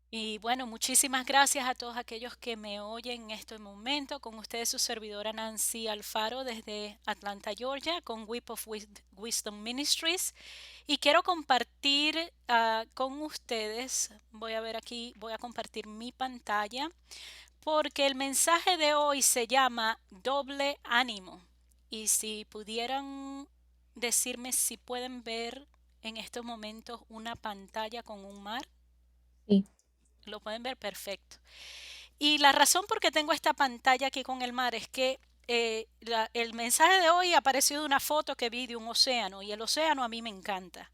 Y bueno, muchísimas gracias a todos aquellos que me oyen en este momento. Con ustedes su servidora Nancy Alfaro desde Atlanta, Georgia, con Whip of Wisdom Ministries. Y quiero compartir con ustedes, voy a ver aquí, voy a compartir mi pantalla, porque el mensaje de hoy se llama doble ánimo. Y si pudieran decirme si pueden ver en estos momentos una pantalla con un mar. Sí, Lo pueden ver perfecto. Y la razón por qué tengo esta pantalla aquí con el mar es que el mensaje de hoy apareció de una foto que vi de un océano y el océano a mí me encanta.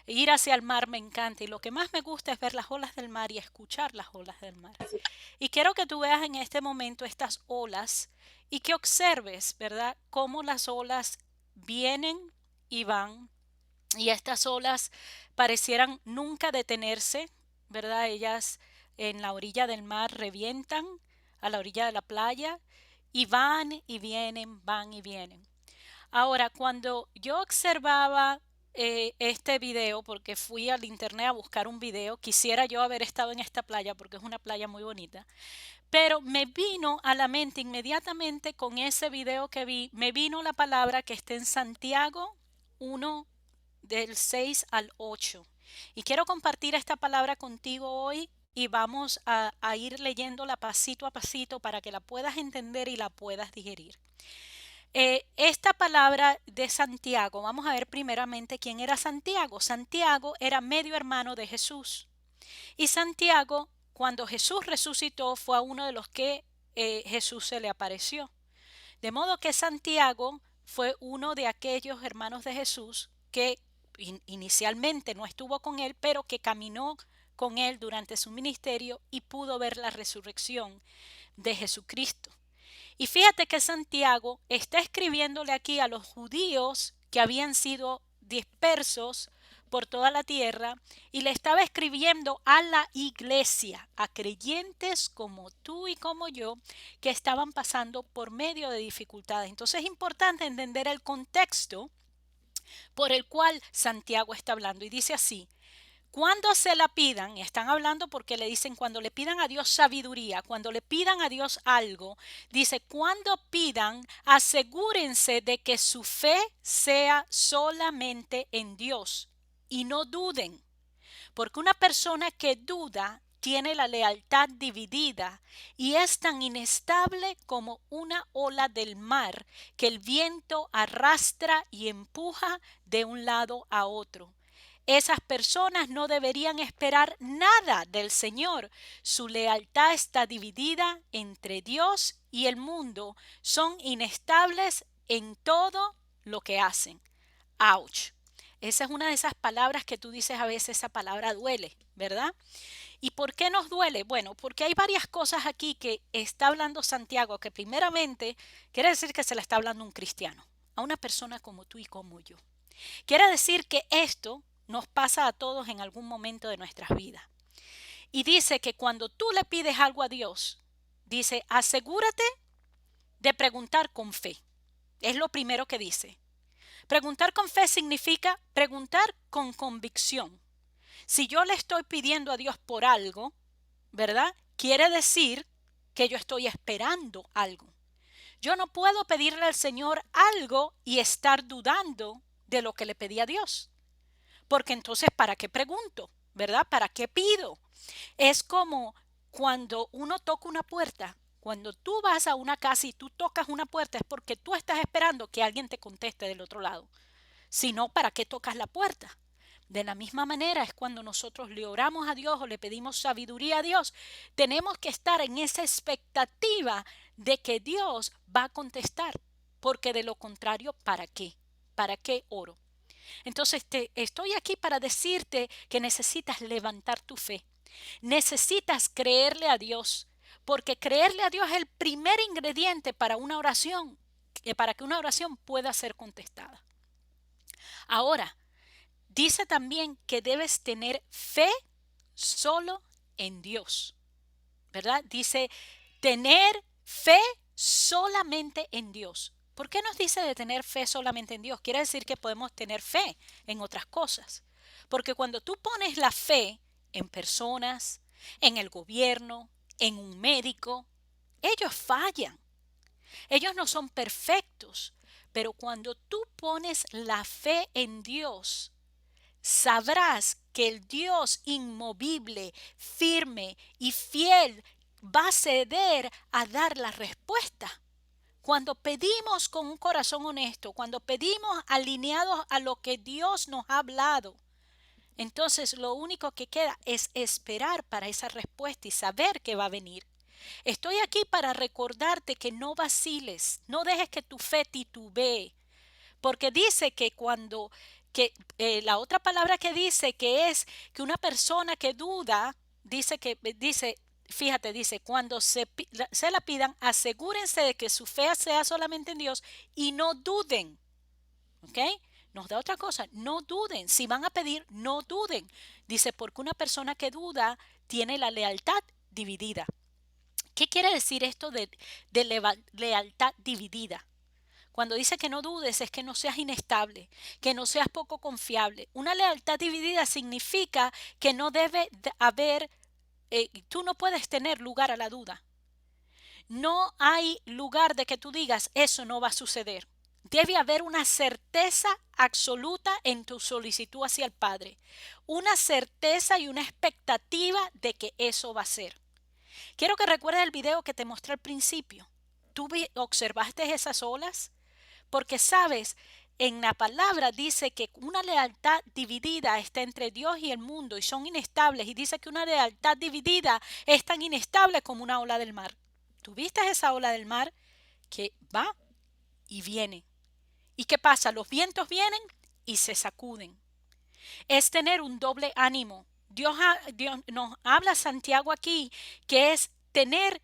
Ir hacia el mar me encanta y lo que más me gusta es ver las olas del mar y escuchar las olas del mar. Y quiero que tú veas en este momento estas olas y que observes, ¿verdad?, cómo las olas vienen y van y estas olas parecieran nunca detenerse, ¿verdad? Ellas en la orilla del mar revientan a la orilla de la playa y van y vienen, van y vienen. Ahora, cuando yo observaba este video, porque fui al internet a buscar un video, quisiera yo haber estado en esta playa porque es una playa muy bonita, pero me vino a la mente inmediatamente con ese video que vi, me vino la palabra que está en Santiago 1 del 6 al 8. Y quiero compartir esta palabra contigo hoy y vamos a ir leyéndola pasito a pasito para que la puedas entender y la puedas digerir. Esta palabra de Santiago, vamos a ver primeramente quién era Santiago. Santiago era medio hermano de Jesús. Y Santiago, cuando Jesús resucitó, fue a uno de los que Jesús se le apareció. De modo que Santiago fue uno de aquellos hermanos de Jesús que inicialmente no estuvo con él, pero que caminó con él durante su ministerio y pudo ver la resurrección de Jesucristo. Y fíjate que Santiago está escribiéndole aquí a los judíos que habían sido dispersos por toda la tierra y le estaba escribiendo a la iglesia, a creyentes como tú y como yo, que estaban pasando por medio de dificultades. Entonces es importante entender el contexto por el cual Santiago está hablando y dice así: cuando se la pidan, y están hablando porque le dicen cuando le pidan a Dios sabiduría, cuando le pidan a Dios algo, dice cuando pidan, asegúrense de que su fe sea solamente en Dios y no duden, porque una persona que duda tiene la lealtad dividida y es tan inestable como una ola del mar que el viento arrastra y empuja de un lado a otro. Esas personas no deberían esperar nada del Señor. Su lealtad está dividida entre Dios y el mundo. Son inestables en todo lo que hacen. Ouch. Esa es una de esas palabras que tú dices a veces, esa palabra duele, ¿verdad? ¿Y por qué nos duele? Bueno, porque hay varias cosas aquí que está hablando Santiago, que primeramente quiere decir que se le está hablando a un cristiano, a una persona como tú y como yo. Quiere decir que esto nos pasa a todos en algún momento de nuestras vidas. Y dice que cuando tú le pides algo a Dios, dice, asegúrate de preguntar con fe. Es lo primero que dice. Preguntar con fe significa preguntar con convicción. Si yo le estoy pidiendo a Dios por algo, ¿verdad? Quiere decir que yo estoy esperando algo. Yo no puedo pedirle al Señor algo y estar dudando de lo que le pedí a Dios. Porque entonces, ¿para qué pregunto? ¿Verdad? ¿Para qué pido? Es como cuando uno toca una puerta. Cuando tú vas a una casa y tú tocas una puerta es porque tú estás esperando que alguien te conteste del otro lado. Si no, ¿para qué tocas la puerta? De la misma manera es cuando nosotros le oramos a Dios o le pedimos sabiduría a Dios. Tenemos que estar en esa expectativa de que Dios va a contestar. Porque de lo contrario, ¿para qué? ¿Para qué oro? Entonces estoy aquí para decirte que necesitas levantar tu fe. Necesitas creerle a Dios, porque creerle a Dios es el primer ingrediente para una oración, para que una oración pueda ser contestada. Ahora, dice también que debes tener fe solo en Dios, ¿verdad? Dice tener fe solamente en Dios. ¿Por qué nos dice de tener fe solamente en Dios? Quiere decir que podemos tener fe en otras cosas. Porque cuando tú pones la fe en personas, en el gobierno, en un médico. Ellos fallan. Ellos no son perfectos. Pero cuando tú pones la fe en Dios, sabrás que el Dios inmovible, firme y fiel va a ceder a dar la respuesta. Cuando pedimos con un corazón honesto, cuando pedimos alineados a lo que Dios nos ha hablado, entonces lo único que queda es esperar para esa respuesta y saber que va a venir. Estoy aquí para recordarte que no vaciles, no dejes que tu fe titubee, porque dice que la otra palabra que dice que es que una persona que duda, fíjate, dice, cuando se la pidan, asegúrense de que su fe sea solamente en Dios y no duden. ¿Ok? Nos da otra cosa, no duden. Si van a pedir, no duden. Dice, porque una persona que duda tiene la lealtad dividida. ¿Qué quiere decir esto de lealtad dividida? Cuando dice que no dudes es que no seas inestable, que no seas poco confiable. Una lealtad dividida significa que no debe haber, tú no puedes tener lugar a la duda. No hay lugar de que tú digas, eso no va a suceder. Debe haber una certeza absoluta en tu solicitud hacia el Padre. Una certeza y una expectativa de que eso va a ser. Quiero que recuerdes el video que te mostré al principio. ¿Tú observaste esas olas? Porque sabes, en la palabra dice que una lealtad dividida está entre Dios y el mundo y son inestables. Y dice que una lealtad dividida es tan inestable como una ola del mar. ¿Tú viste esa ola del mar que va y viene? ¿Y qué pasa? Los vientos vienen y se sacuden. Es tener un doble ánimo. Dios nos habla Santiago aquí que es tener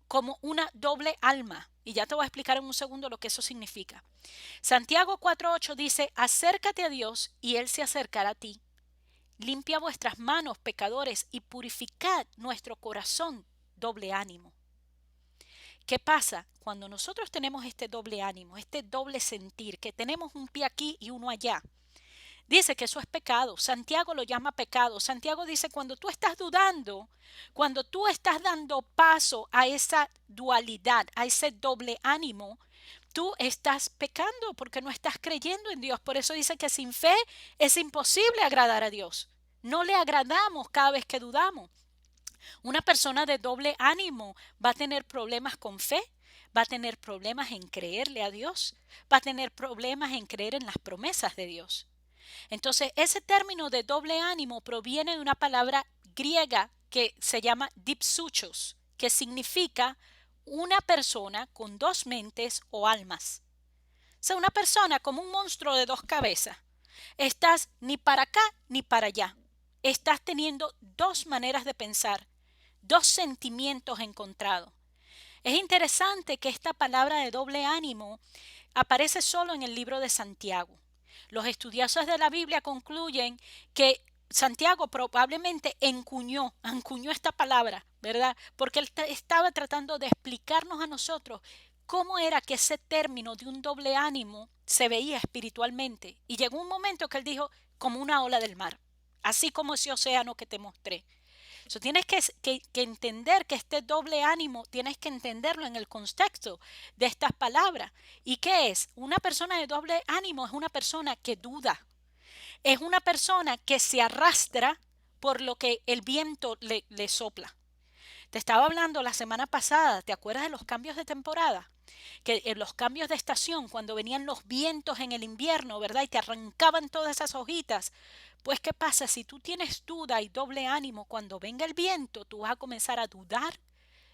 como una doble alma. Y ya te voy a explicar en un segundo lo que eso significa. Santiago 4:8 dice, acércate a Dios y Él se acercará a ti. Limpia vuestras manos, pecadores, y purificad nuestro corazón, doble ánimo. ¿Qué pasa? Cuando nosotros tenemos este doble ánimo, este doble sentir, que tenemos un pie aquí y uno allá, dice que eso es pecado. Santiago lo llama pecado. Santiago dice, cuando tú estás dudando, cuando tú estás dando paso a esa dualidad, a ese doble ánimo, tú estás pecando porque no estás creyendo en Dios. Por eso dice que sin fe es imposible agradar a Dios. No le agradamos cada vez que dudamos. Una persona de doble ánimo va a tener problemas con fe, va a tener problemas en creerle a Dios, va a tener problemas en creer en las promesas de Dios. Entonces, ese término de doble ánimo proviene de una palabra griega que se llama dipsuchos, que significa una persona con dos mentes o almas. O sea, una persona como un monstruo de dos cabezas. Estás ni para acá ni para allá. Estás teniendo dos maneras de pensar, dos sentimientos encontrados. Es interesante que esta palabra de doble ánimo aparece solo en el libro de Santiago. Los estudiosos de la Biblia concluyen que Santiago probablemente acuñó esta palabra, ¿verdad? Porque él estaba tratando de explicarnos a nosotros cómo era que ese término de un doble ánimo se veía espiritualmente. Y llegó un momento que él dijo, como una ola del mar, así como ese océano que te mostré. So, tienes que entender que este doble ánimo, tienes que entenderlo en el contexto de estas palabras. ¿Y qué es? Una persona de doble ánimo es una persona que duda, es una persona que se arrastra por lo que el viento le sopla. Te estaba hablando la semana pasada, ¿te acuerdas de los cambios de temporada? Que en los cambios de estación, cuando venían los vientos en el invierno, ¿verdad? Y te arrancaban todas esas hojitas. Pues, ¿qué pasa? Si tú tienes duda y doble ánimo, cuando venga el viento, tú vas a comenzar a dudar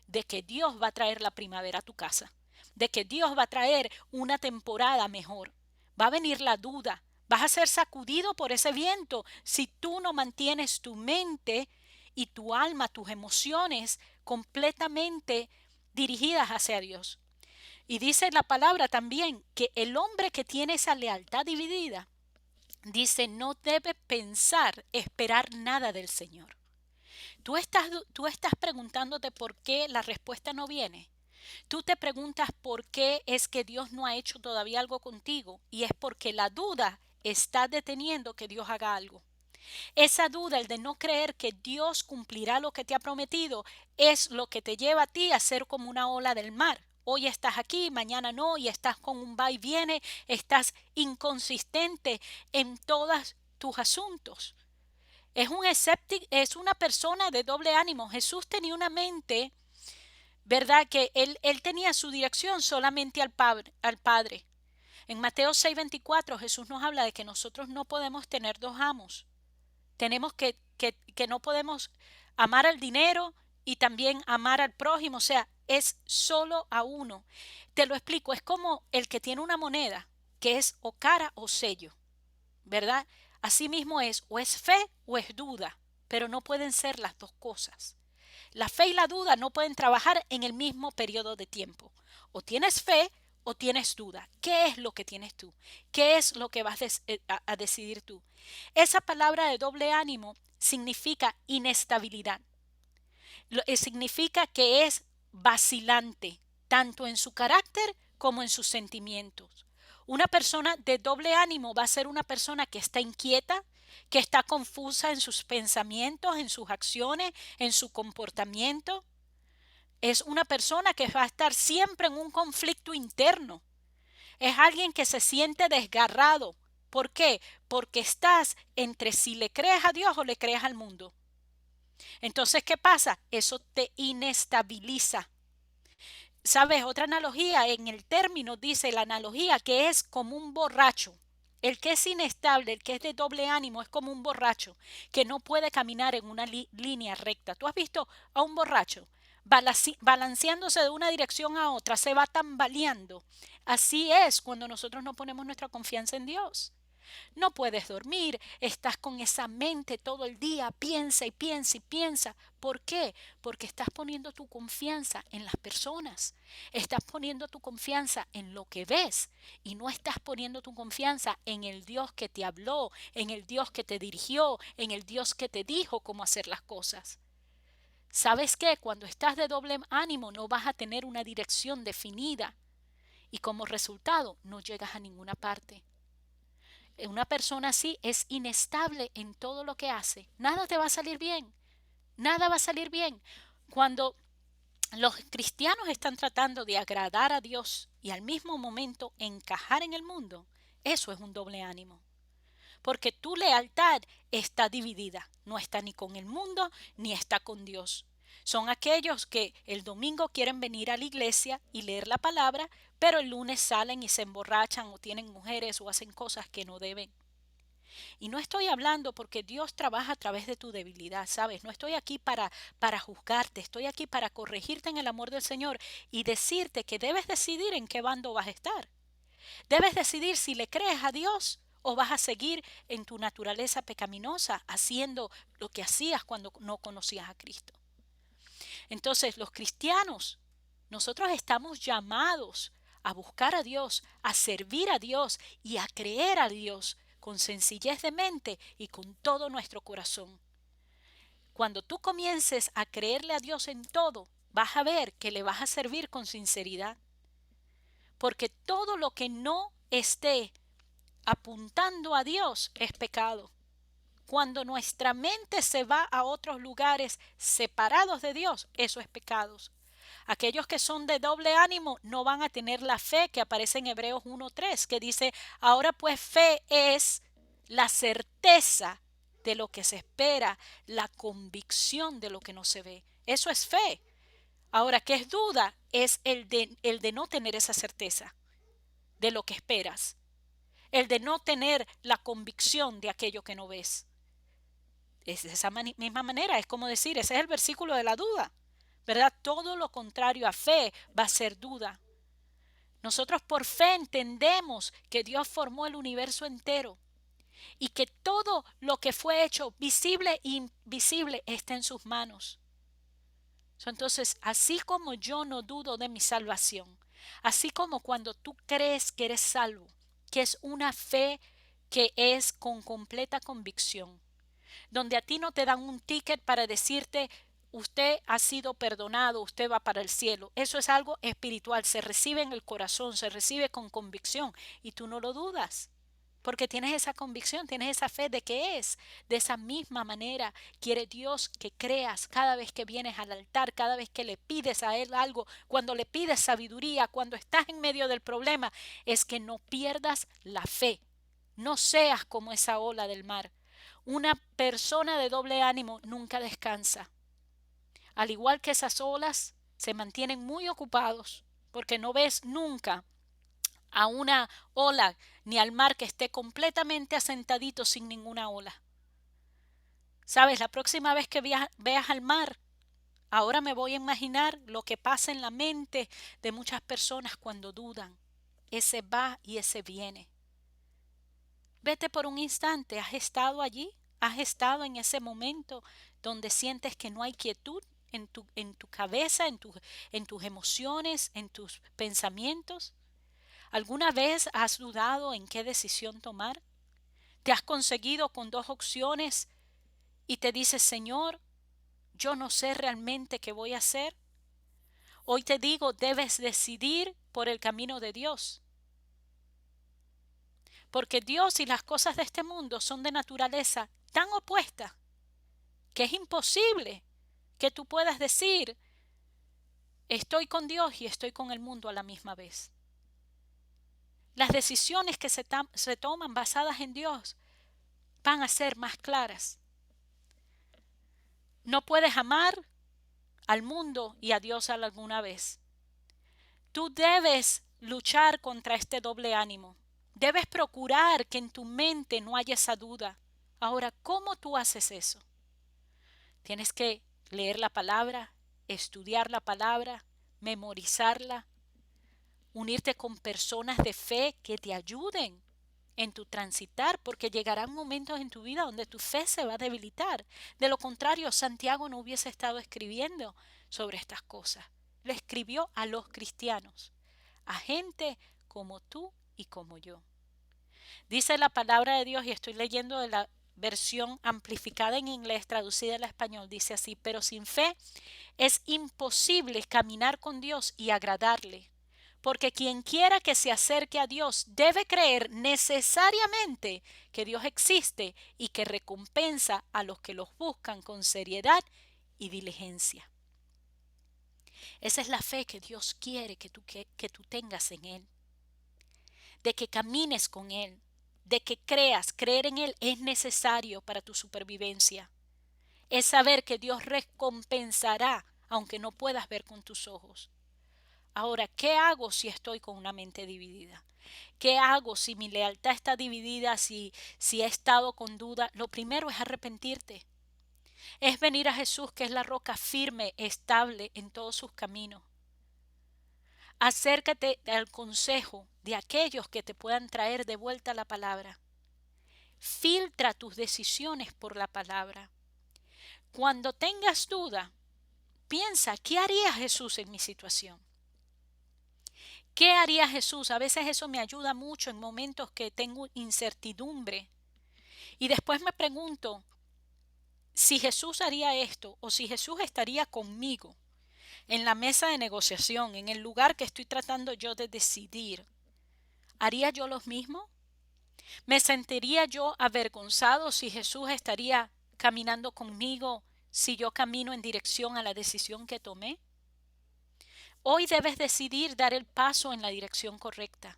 de que Dios va a traer la primavera a tu casa, de que Dios va a traer una temporada mejor. Va a venir la duda, vas a ser sacudido por ese viento si tú no mantienes tu mente y tu alma, tus emociones completamente dirigidas hacia Dios. Y dice la palabra también que el hombre que tiene esa lealtad dividida, dice, no debe pensar, esperar nada del Señor. Tú estás preguntándote por qué la respuesta no viene. Tú te preguntas por qué es que Dios no ha hecho todavía algo contigo y es porque la duda está deteniendo que Dios haga algo. Esa duda, el de no creer que Dios cumplirá lo que te ha prometido, es lo que te lleva a ti a ser como una ola del mar. Hoy estás aquí, mañana no, y estás con un va y viene, estás inconsistente en todos tus asuntos. Es un escéptico, es una persona de doble ánimo. Jesús tenía una mente, ¿verdad? Que él tenía su dirección solamente al Padre. En Mateo 6:24 Jesús nos habla de que nosotros no podemos tener dos amos. Tenemos que no podemos amar al dinero y también amar al prójimo, o sea, es solo a uno. Te lo explico, es como el que tiene una moneda, que es o cara o sello, ¿verdad? Así mismo es, o es fe o es duda, pero no pueden ser las dos cosas. La fe y la duda no pueden trabajar en el mismo periodo de tiempo. O tienes fe o tienes duda. ¿Qué es lo que tienes tú? ¿Qué es lo que vas a decidir tú? Esa palabra de doble ánimo significa inestabilidad. Significa que es vacilante, tanto en su carácter como en sus sentimientos. Una persona de doble ánimo va a ser una persona que está inquieta, que está confusa en sus pensamientos, en sus acciones, en su comportamiento. Es una persona que va a estar siempre en un conflicto interno. Es alguien que se siente desgarrado. ¿Por qué? Porque estás entre si le crees a Dios o le crees al mundo. Entonces, ¿qué pasa? Eso te inestabiliza. ¿Sabes? Otra analogía en el término dice la analogía que es como un borracho. El que es inestable, el que es de doble ánimo, es como un borracho que no puede caminar en una línea recta. ¿Tú has visto a un borracho balanceándose de una dirección a otra, se va tambaleando? Así es cuando nosotros no ponemos nuestra confianza en Dios. No puedes dormir, estás con esa mente todo el día, piensa y piensa y piensa. ¿Por qué? Porque estás poniendo tu confianza en las personas, estás poniendo tu confianza en lo que ves y no estás poniendo tu confianza en el Dios que te habló, en el Dios que te dirigió, en el Dios que te dijo cómo hacer las cosas. ¿Sabes qué? Cuando estás de doble ánimo no vas a tener una dirección definida y como resultado no llegas a ninguna parte. Una persona así es inestable en todo lo que hace. Nada te va a salir bien. Nada va a salir bien. Cuando los cristianos están tratando de agradar a Dios y al mismo momento encajar en el mundo, eso es un doble ánimo. Porque tu lealtad está dividida. No está ni con el mundo ni está con Dios. Son aquellos que el domingo quieren venir a la iglesia y leer la palabra, pero el lunes salen y se emborrachan o tienen mujeres o hacen cosas que no deben. Y no estoy hablando porque Dios trabaja a través de tu debilidad, ¿sabes? No estoy aquí para juzgarte, estoy aquí para corregirte en el amor del Señor y decirte que debes decidir en qué bando vas a estar. Debes decidir si le crees a Dios o vas a seguir en tu naturaleza pecaminosa haciendo lo que hacías cuando no conocías a Cristo. Entonces, los cristianos, nosotros estamos llamados a buscar a Dios, a servir a Dios y a creer a Dios con sencillez de mente y con todo nuestro corazón. Cuando tú comiences a creerle a Dios en todo, vas a ver que le vas a servir con sinceridad. Porque todo lo que no esté apuntando a Dios es pecado. Cuando nuestra mente se va a otros lugares separados de Dios, eso es pecado. Aquellos que son de doble ánimo no van a tener la fe que aparece en Hebreos 1:3, que dice, ahora pues fe es la certeza de lo que se espera, la convicción de lo que no se ve. Eso es fe. Ahora, ¿qué es duda? Es el de no tener esa certeza de lo que esperas, el de no tener la convicción de aquello que no ves. Es de esa misma manera, es como decir, ese es el versículo de la duda, ¿verdad? Todo lo contrario a fe va a ser duda. Nosotros por fe entendemos que Dios formó el universo entero y que todo lo que fue hecho, visible e invisible, está en sus manos. Entonces, así como yo no dudo de mi salvación, así como cuando tú crees que eres salvo, que es una fe que es con completa convicción, donde a ti no te dan un ticket para decirte usted ha sido perdonado, usted va para el cielo. Eso es algo espiritual, se recibe en el corazón, se recibe con convicción y tú no lo dudas, porque tienes esa convicción, tienes esa fe de que es de esa misma manera. Quiere Dios que creas cada vez que vienes al altar, cada vez que le pides a Él algo, cuando le pides sabiduría, cuando estás en medio del problema, es que no pierdas la fe. No seas como esa ola del mar. Una persona de doble ánimo nunca descansa. Al igual que esas olas, se mantienen muy ocupados porque no ves nunca a una ola ni al mar que esté completamente asentadito sin ninguna ola. Sabes, la próxima vez que veas al mar, ahora me voy a imaginar lo que pasa en la mente de muchas personas cuando dudan. Ese va y ese viene. Vete por un instante, ¿has estado allí? ¿Has estado en ese momento donde sientes que no hay quietud en tu cabeza, en tus emociones, en tus pensamientos? ¿Alguna vez has dudado en qué decisión tomar? ¿Te has conseguido con dos opciones y te dices, Señor, yo no sé realmente qué voy a hacer? Hoy te digo, debes decidir por el camino de Dios. Porque Dios y las cosas de este mundo son de naturaleza tan opuesta que es imposible que tú puedas decir, estoy con Dios y estoy con el mundo a la misma vez. Las decisiones que se toman basadas en Dios van a ser más claras. No puedes amar al mundo y a Dios a la alguna vez. Tú debes luchar contra este doble ánimo. Debes procurar que en tu mente no haya esa duda. Ahora, ¿cómo tú haces eso? Tienes que leer la palabra, estudiar la palabra, memorizarla, unirte con personas de fe que te ayuden en tu transitar, porque llegarán momentos en tu vida donde tu fe se va a debilitar. De lo contrario, Santiago no hubiese estado escribiendo sobre estas cosas. Le escribió a los cristianos, a gente como tú y como yo. Dice la palabra de Dios, y estoy leyendo de la versión amplificada en inglés, traducida al español, dice así: pero sin fe es imposible caminar con Dios y agradarle, porque quien quiera que se acerque a Dios debe creer necesariamente que Dios existe y que recompensa a los que los buscan con seriedad y diligencia. Esa es la fe que Dios quiere que tú tengas en Él, de que camines con Él, de que creas. Creer en Él es necesario para tu supervivencia. Es saber que Dios recompensará aunque no puedas ver con tus ojos. Ahora, ¿qué hago si estoy con una mente dividida? ¿Qué hago si mi lealtad está dividida, si he estado con duda? Lo primero es arrepentirte. Es venir a Jesús, que es la roca firme, estable en todos sus caminos. Acércate al consejo de aquellos que te puedan traer de vuelta la palabra. Filtra tus decisiones por la palabra. Cuando tengas duda, piensa, ¿qué haría Jesús en mi situación? ¿Qué haría Jesús? A veces eso me ayuda mucho en momentos que tengo incertidumbre. Y después me pregunto si Jesús haría esto o si Jesús estaría conmigo en la mesa de negociación, en el lugar que estoy tratando yo de decidir. ¿Haría yo lo mismo? ¿Me sentiría yo avergonzado si Jesús estaría caminando conmigo si yo camino en dirección a la decisión que tomé? Hoy debes decidir dar el paso en la dirección correcta.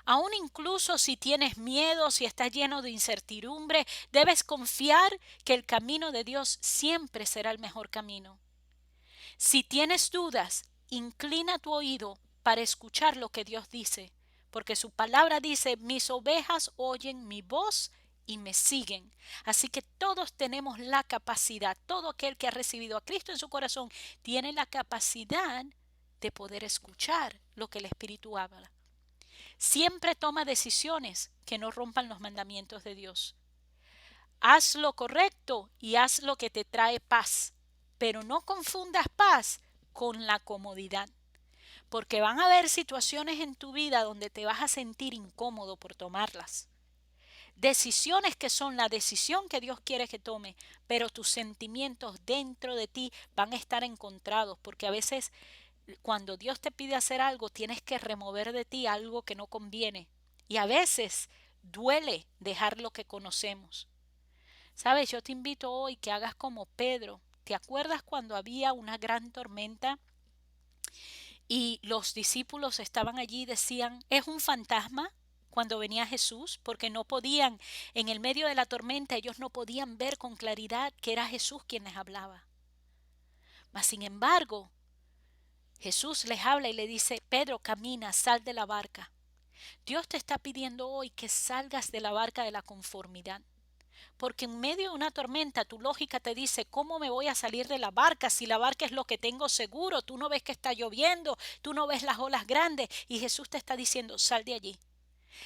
Aún incluso si tienes miedo, si estás lleno de incertidumbre, debes confiar que el camino de Dios siempre será el mejor camino. Si tienes dudas, inclina tu oído para escuchar lo que Dios dice, porque su palabra dice: mis ovejas oyen mi voz y me siguen. Así que todos tenemos la capacidad, todo aquel que ha recibido a Cristo en su corazón tiene la capacidad de poder escuchar lo que el Espíritu habla. Siempre toma decisiones que no rompan los mandamientos de Dios. Haz lo correcto y haz lo que te trae paz, pero no confundas paz con la comodidad, porque van a haber situaciones en tu vida donde te vas a sentir incómodo por tomarlas. Decisiones que son la decisión que Dios quiere que tome, pero tus sentimientos dentro de ti van a estar encontrados, porque a veces cuando Dios te pide hacer algo, tienes que remover de ti algo que no conviene. Y a veces duele dejar lo que conocemos. Sabes, yo te invito hoy que hagas como Pedro. ¿Te acuerdas cuando había una gran tormenta y los discípulos estaban allí y decían, ¿es un fantasma? Cuando venía Jesús, porque no podían, en el medio de la tormenta, ellos no podían ver con claridad que era Jesús quien les hablaba. Mas sin embargo, Jesús les habla y le dice, Pedro, camina, sal de la barca. Dios te está pidiendo hoy que salgas de la barca de la conformidad. Porque en medio de una tormenta tu lógica te dice, ¿cómo me voy a salir de la barca si la barca es lo que tengo seguro? Tú no ves que está lloviendo, tú no ves las olas grandes y Jesús te está diciendo, sal de allí.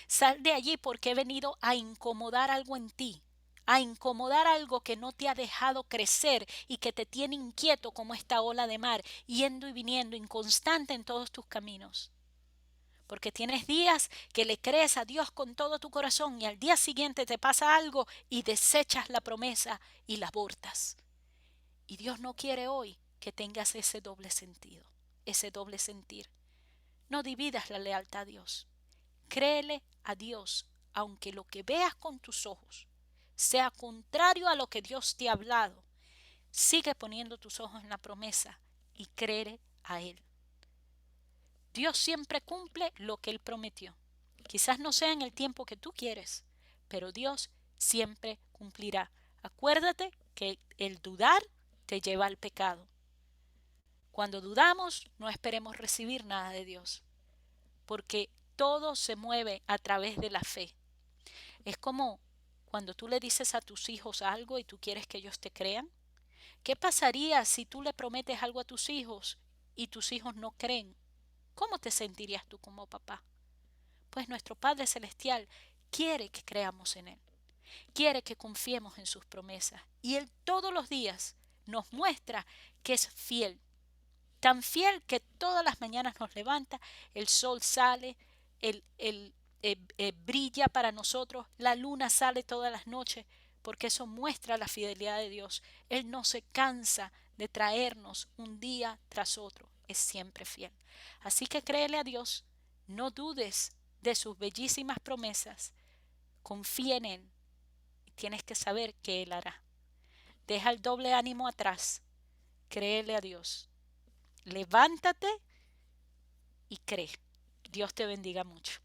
Sal de allí porque he venido a incomodar algo en ti, a incomodar algo que no te ha dejado crecer y que te tiene inquieto como esta ola de mar, yendo y viniendo, inconstante en todos tus caminos. Porque tienes días que le crees a Dios con todo tu corazón y al día siguiente te pasa algo y desechas la promesa y la abortas. Y Dios no quiere hoy que tengas ese doble sentido, ese doble sentir. No dividas la lealtad a Dios. Créele a Dios, aunque lo que veas con tus ojos sea contrario a lo que Dios te ha hablado. Sigue poniendo tus ojos en la promesa y créele a Él. Dios siempre cumple lo que Él prometió. Quizás no sea en el tiempo que tú quieres, pero Dios siempre cumplirá. Acuérdate que el dudar te lleva al pecado. Cuando dudamos, no esperemos recibir nada de Dios, porque todo se mueve a través de la fe. Es como cuando tú le dices a tus hijos algo y tú quieres que ellos te crean. ¿Qué pasaría si tú le prometes algo a tus hijos y tus hijos no creen? ¿Cómo te sentirías tú como papá? Pues nuestro Padre Celestial quiere que creamos en Él, quiere que confiemos en sus promesas y Él todos los días nos muestra que es fiel, tan fiel que todas las mañanas nos levanta, el sol sale, brilla para nosotros, la luna sale todas las noches, porque eso muestra la fidelidad de Dios. Él no se cansa de traernos un día tras otro, es siempre fiel. Así que créele a Dios, no dudes de sus bellísimas promesas, confía en Él y tienes que saber que Él hará. Deja el doble ánimo atrás, créele a Dios, levántate y cree. Dios te bendiga mucho.